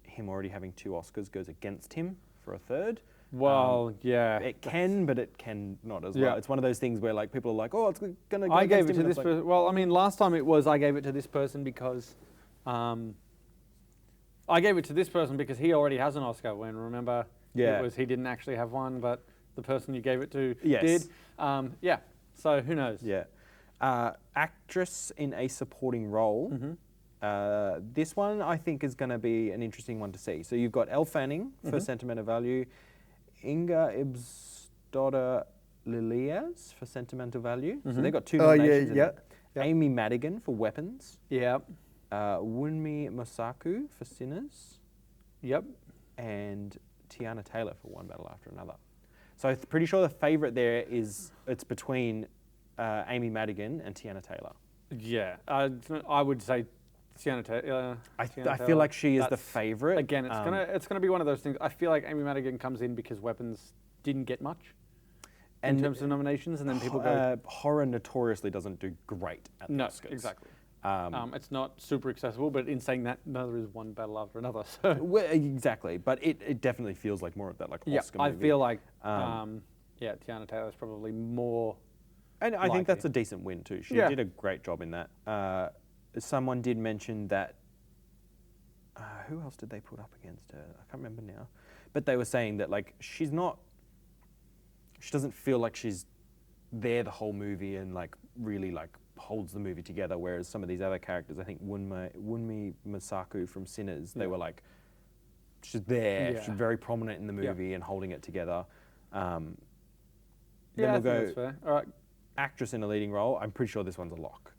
him already having 2 Oscars goes against him for a third. Well, it can, but it can not as well. It's one of those things where like people are like, oh, it's going to go I gave against it him. to this person. Well, I mean, last time it was I gave it to this person because he already has an Oscar win. Remember? It was he didn't actually have one, but the person you gave it to did. So who knows? Yeah. Actress in a supporting role. This one I think is going to be an interesting one to see. So you've got Elle Fanning for Sentimental Value, Inga Ibsdottir Lilias for Sentimental Value. So they've got 2 nominations. In it. Amy Madigan for Weapons. Wunmi Mosaku for Sinners. And Tiana Taylor for One Battle After Another. So I'm pretty sure the favourite there it's between Amy Madigan and Tiana Taylor. I would say Tiana Taylor. I feel like she is the favourite. Again, it's gonna be one of those things. I feel like Amy Madigan comes in because Weapons didn't get much in terms of nominations, and then people go. Horror notoriously doesn't do great at the Oscars. Exactly. It's not super accessible, but in saying that, neither is One Battle After Another. So. Well, exactly, but it definitely feels like more of that Oscar movie. I feel like Tiana Taylor is probably more. And I think that's a decent win too. She did a great job in that. Someone did mention that. Who else did they put up against her? I can't remember now, but they were saying that she doesn't feel like she's there the whole movie and really holds the movie together, whereas some of these other characters, I think Wunmi Mosaku from Sinners, they were she's there, she's very prominent in the movie and holding it together. Then we'll go that's fair. All right. Actress in a leading role. I'm pretty sure this one's a lock.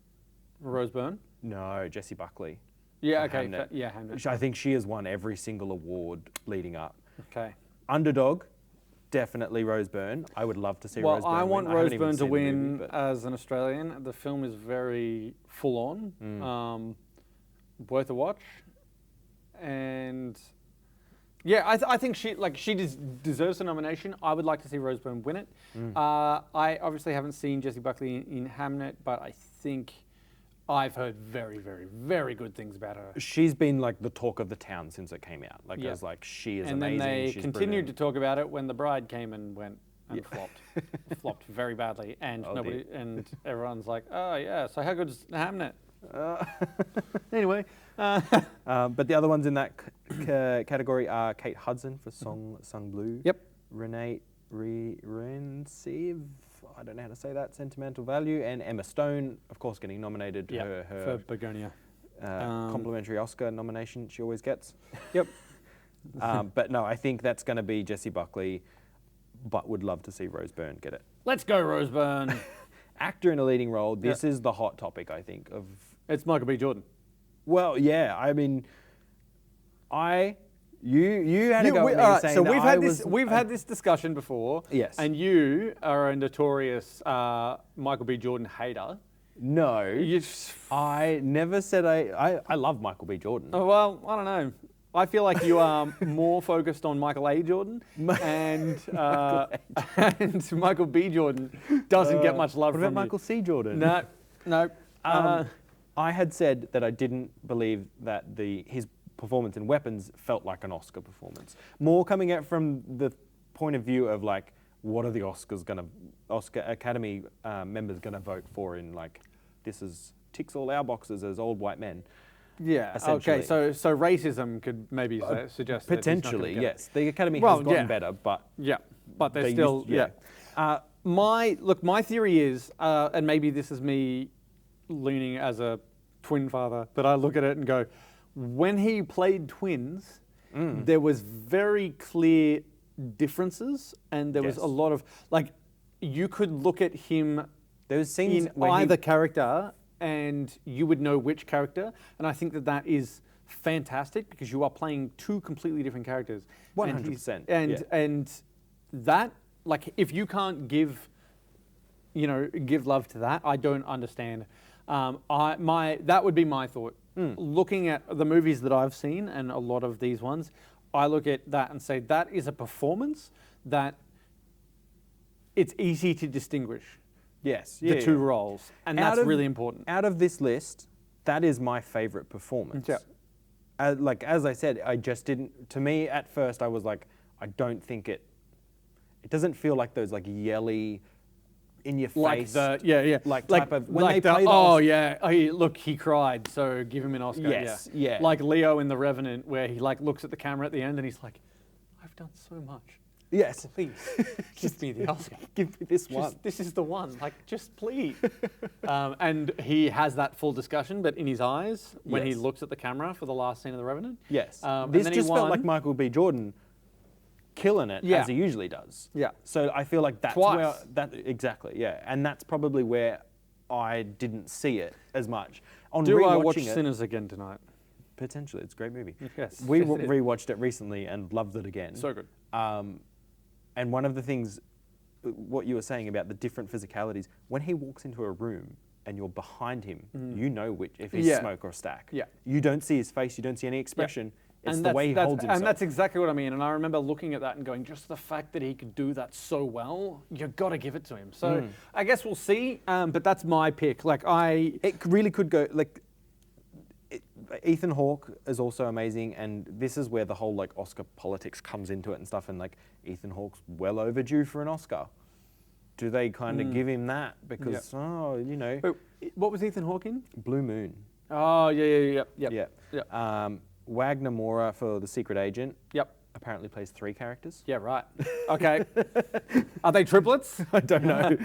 Rose Byrne? No, Jessie Buckley. Hamnet. Hamnet. I think she has won every single award leading up. Okay. Underdog. Definitely Rose Byrne. I would love to see Rose Byrne win. I want Rose Byrne to win as an Australian. The film is very full on, worth a watch, and I think she deserves a nomination. I would like to see Rose Byrne win it. I obviously haven't seen Jessie Buckley in Hamnet, but I think I've heard very, very, very good things about her. She's been like the talk of the town since it came out. Like, it was like, she is and amazing. And then they she's continued brilliant. to talk about it when The Bride came and went and flopped. Flopped very badly. And and everyone's like, oh yeah, so how good's Hamnet? Anyway. But the other ones in that category are Kate Hudson for Song Sung Blue. Yep. Renee Rensiv, I don't know how to say that, Sentimental Value, and Emma Stone, of course, getting nominated for Begonia. Complimentary Oscar nomination she always gets. Yep. But no, I think that's going to be Jessie Buckley, but would love to see Rose Byrne get it. Let's go, Rose Byrne. Actor in a leading role, this is the hot topic, I think. It's Michael B. Jordan. Well, yeah, I mean, You had a go at me saying so that we've had this discussion before. Yes. And you are a notorious Michael B. Jordan hater. No. I never said I love Michael B. Jordan. Oh, well, I don't know. I feel like you are more focused on Michael A. Jordan, and Michael B. Jordan doesn't get much love what from about Michael C. Jordan? No. I had said that I didn't believe that his performance in Weapons felt like an Oscar performance. More coming out from the point of view of like, what are the Oscar Academy members gonna vote for in like, this ticks all our boxes as old white men. Yeah. Okay. So racism could maybe suggest potentially that yes. The Academy has gotten better, but but they're still my theory is, and maybe this is me leaning as a twin father, but I look at it and go, when he played twins, there was very clear differences, and there was a lot of like, you could look at him. There was scenes in either character, and you would know which character. And I think that is fantastic because you are playing two completely different characters. 100%. And that, like, if you can't give love to that, I don't understand. That would be my thought. Looking at the movies that I've seen and a lot of these ones, I look at that and say that is a performance that it's easy to distinguish. Yes, the two roles, and that's really important. Out of this list, that is my favorite performance. Yeah. As I said, I just didn't. To me, at first, I was like, I don't think it. It doesn't feel like those like yelly, in your face, like type of when they play. Look, he cried, so give him an Oscar. Yes, yeah. Like Leo in The Revenant, where he like looks at the camera at the end and he's like, I've done so much. Yes. Please, give me the Oscar. Give me this one. This is the one. Like, just please. And he has that full discussion, but in his eyes, when he looks at the camera for the last scene of The Revenant. Yes. This just felt like Michael B. Jordan killing it, as he usually does. Yeah. So I feel like that's Twice. exactly, yeah. And that's probably where I didn't see it as much. Do I watch Sinners again tonight? Potentially. It's a great movie. Yes. We rewatched it recently and loved it again. So good. And one of the things, what you were saying about the different physicalities, when he walks into a room and you're behind him, you know if he's smoke or stack. Yeah. You don't see his face, you don't see any expression. It's and the way he holds himself. And that's exactly what I mean. And I remember looking at that and going, just the fact that he could do that so well, you've got to give it to him. So I guess we'll see. But that's my pick. It really could go, Ethan Hawke is also amazing, and this is where the whole like Oscar politics comes into it and stuff, and like Ethan Hawke's well overdue for an Oscar. Do they kind of give him that? Because, what was Ethan Hawke in? Blue Moon. Oh, yeah. Wagner Moura for The Secret Agent. Yep. Apparently plays 3 characters. Yeah, right. Okay. Are they triplets? I don't know.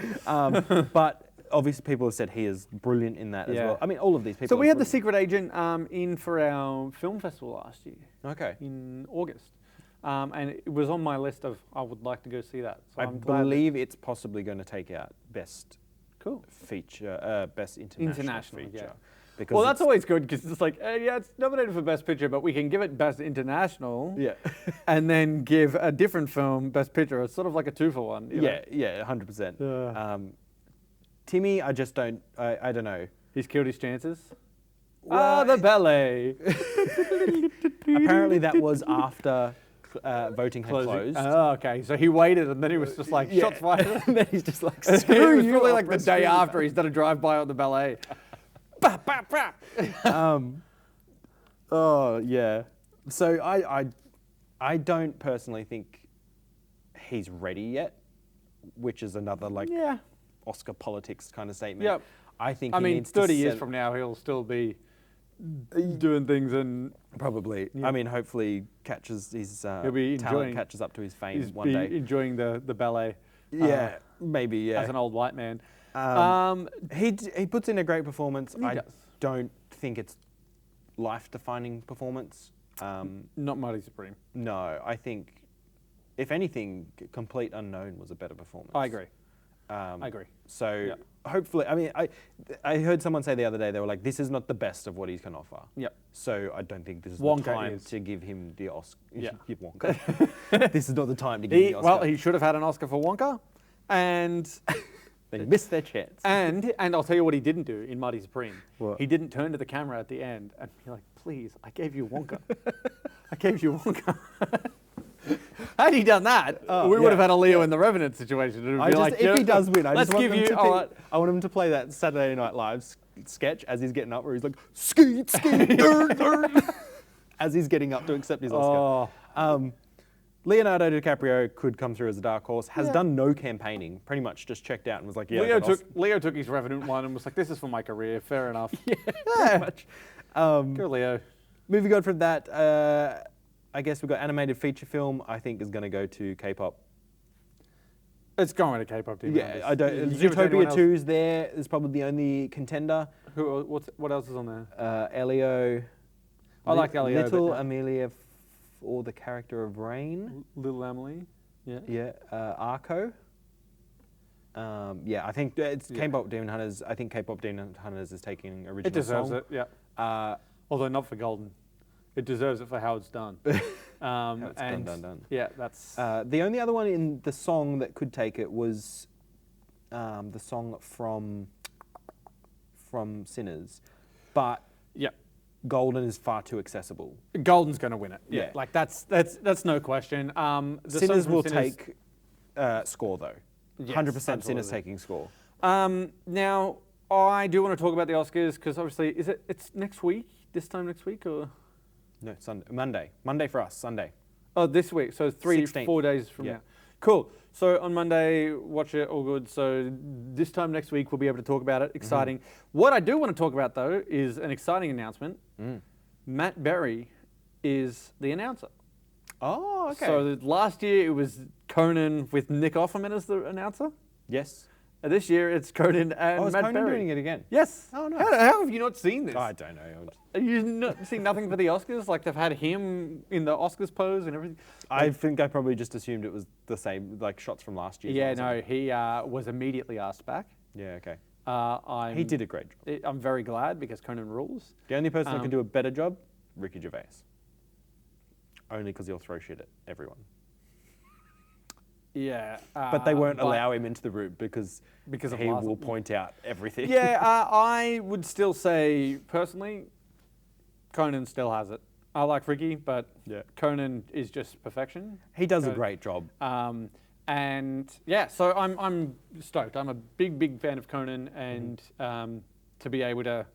But obviously people have said he is brilliant in that as well. I mean, all of these people. So we had The Secret Agent in for our film festival last year. Okay. In August. And it was on my list of, I would like to go see that. So I believe it's possibly going to take out Best Feature, Best International Feature. Yeah. Well, that's always good because it's like, it's nominated for Best Picture, but we can give it Best International. Yeah. And then give a different film Best Picture. It's sort of like a 2-for-1. Yeah, 100%. Timmy, I just don't, I don't know. He's killed his chances? Well, the ballet. Apparently that was after voting had closed. Oh, okay. So he waited and then he was just like, shots fired. And then he's just like, screw you. It was probably like the day after he's done a drive-by on the ballet. bah, bah, bah. Oh yeah. So I don't personally think he's ready yet, which is another Oscar politics kind of statement. Yep. I think I he mean, needs 30 to years from now, he'll still be doing things and probably. Yeah. I mean, hopefully catches his He'll be talent catches up to his fame he's one be day. enjoying the ballet. Yeah, maybe. Yeah. As an old white man. He puts in a great performance. He I does. don't think it's life-defining performance. Not Mighty Supreme. No, I think, if anything, Complete Unknown was a better performance. I agree. I agree. So hopefully, I mean, I heard someone say the other day, they were like, this is not the best of what he can offer. Yep. So I don't think this is Wonka the time is. to give him the Oscar. Yeah. Give Wonka. This is not the time to give him the Oscar. Well, he should have had an Oscar for Wonka, and they missed their chance. and I'll tell you what he didn't do in Mighty Supreme. What? He didn't turn to the camera at the end and be like, "Please, I gave you Wonka. I gave you Wonka." Had he done that, we would have had a Leo in the Revenant situation. It would be like, if he does win, I let's just want give him you. to I want him to play that Saturday Night Live sketch as he's getting up, where he's like, skeet, skeet, as he's getting up to accept his Oscar. Leonardo DiCaprio could come through as a dark horse. Has done no campaigning. Pretty much just checked out and was like, yeah. Leo took his Revenant one and was like, "This is for my career. Fair enough." Pretty much. Go Leo. Moving on from that, I guess we've got animated feature film. I think is going to go to K-pop. It's going to K-pop team. Yeah, I don't. Zootopia 2's there. Is probably the only contender. What else is on there? Elio. I like Elio. Little Amelia, or the character of Rain. Little Emily. Yeah. Yeah. Arco. Yeah, I think it's K-pop Demon Hunters. I think K-pop Demon Hunters is taking original. It deserves song. it. Yeah. Although not for Golden. It deserves it for how it's done. How it's done. Yeah, that's... the only other one in the song that could take it was the song from Sinners. But Golden is far too accessible. Golden's going to win it. Yeah. Like, that's no question. Sinners will take score, though. Yes, 100% absolutely. Sinners taking score. Now, I do want to talk about the Oscars, because obviously, it's next week? This time next week, or...? No, Sunday. Monday for us, Sunday. Oh, this week. So 4 days from now. Cool. So on Monday, watch it, all good. So this time next week, we'll be able to talk about it. Exciting. What I do want to talk about, though, is an exciting announcement. Matt Berry is the announcer. Oh, okay. So last year, it was Conan with Nick Offerman as the announcer. Yes. This year, it's Conan and is Matt Conan Berry. doing it again? Yes. Oh, no. How have you not seen this? I don't know. You've not seen nothing for the Oscars? Like, they've had him in the Oscars pose and everything? I think I probably just assumed it was the same, like shots from last year. Yeah, no, he was immediately asked back. Yeah, okay. He did a great job. I'm very glad, because Conan rules. The only person that can do a better job, Ricky Gervais. Only because he'll throw shit at everyone. Yeah. But they won't allow him into the room because of he will point out everything. Yeah, I would still say, personally, Conan still has it. I like Ricky, but Conan is just perfection. He does a great job. And yeah, so I'm stoked. I'm a big fan of Conan, and to be able to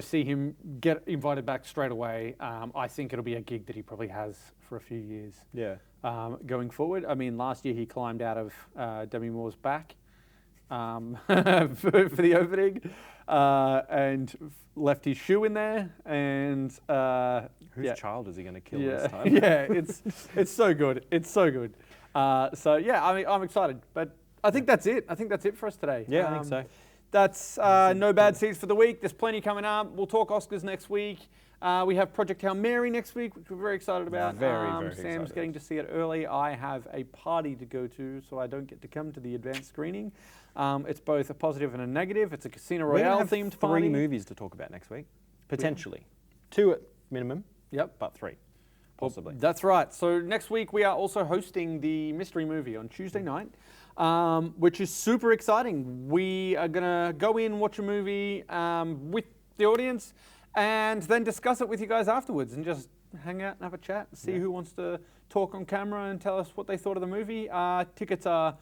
see him get invited back straight away, I think it'll be a gig that he probably has for a few years. Yeah. Going forward. I mean, last year he climbed out of Demi Moore's back for the opening and left his shoe in there. And whose child is he going to kill this time? Yeah, it's so good. It's so good. So yeah, I mean, I'm excited. But I think that's it. I think that's it for us today. Yeah, I think so. That's no bad seats for the week. There's plenty coming up. We'll talk Oscars next week. We have Project Hail Mary next week, which we're very excited about. Very Sam's excited. getting to see it early. I have a party to go to, so I don't get to come to the advanced screening. It's both a positive and a negative. It's a Casino Royale themed party. 3 movies to talk about next week, potentially. 2 at minimum. Yep. But 3, possibly. Well, that's right. So next week we are also hosting the mystery movie on Tuesday night, which is super exciting. We are gonna go in, watch a movie with the audience, and then discuss it with you guys afterwards, and just hang out and have a chat, see who wants to talk on camera and tell us what they thought of the movie. Tickets are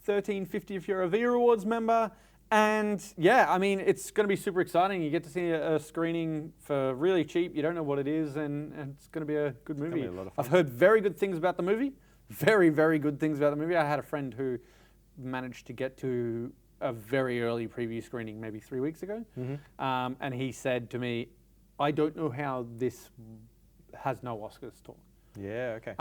$13.50 if you're a V Rewards member, And yeah, I mean, it's going to be super exciting. You get to see a screening for really cheap. You don't know what it is, and it's going to be a good movie. Be a lot of fun. I've heard very good things about the movie. Very, very good things about the movie. I had a friend who managed to get to a very early preview screening maybe 3 weeks ago. And he said to me, I don't know how this has no Oscars talk. Yeah, okay.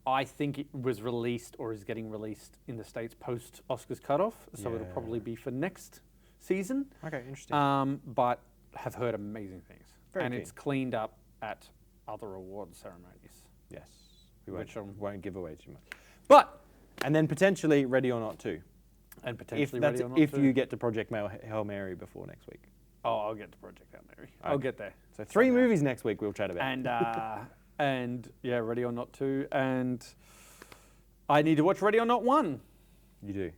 I think it was released or is getting released in the States post Oscars cutoff, so it'll probably be for next season. Okay, interesting. But have heard amazing things. Very and keen. it's cleaned up at other award ceremonies. Yes. We won't give away too much. But, and then potentially Ready or Not 2. And potentially If Ready or Not if 2. you get to Project Hail Mary before next week. Oh, I'll get to Project Hail Mary. I'll get there. So 3 movies next week we'll chat about. And yeah, Ready or Not 2. And I need to watch Ready or Not 1. You do.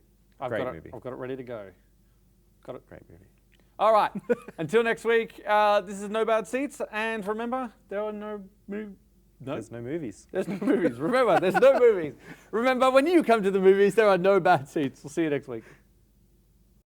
Great movie. I've got it ready to go. Got it. Great movie. All right. Until next week, this is No Bad Seats. And remember, there are no movies. No? There's no movies. There's no movies. Remember, there's no movies. Remember, when you come to the movies, there are no bad seats. We'll see you next week.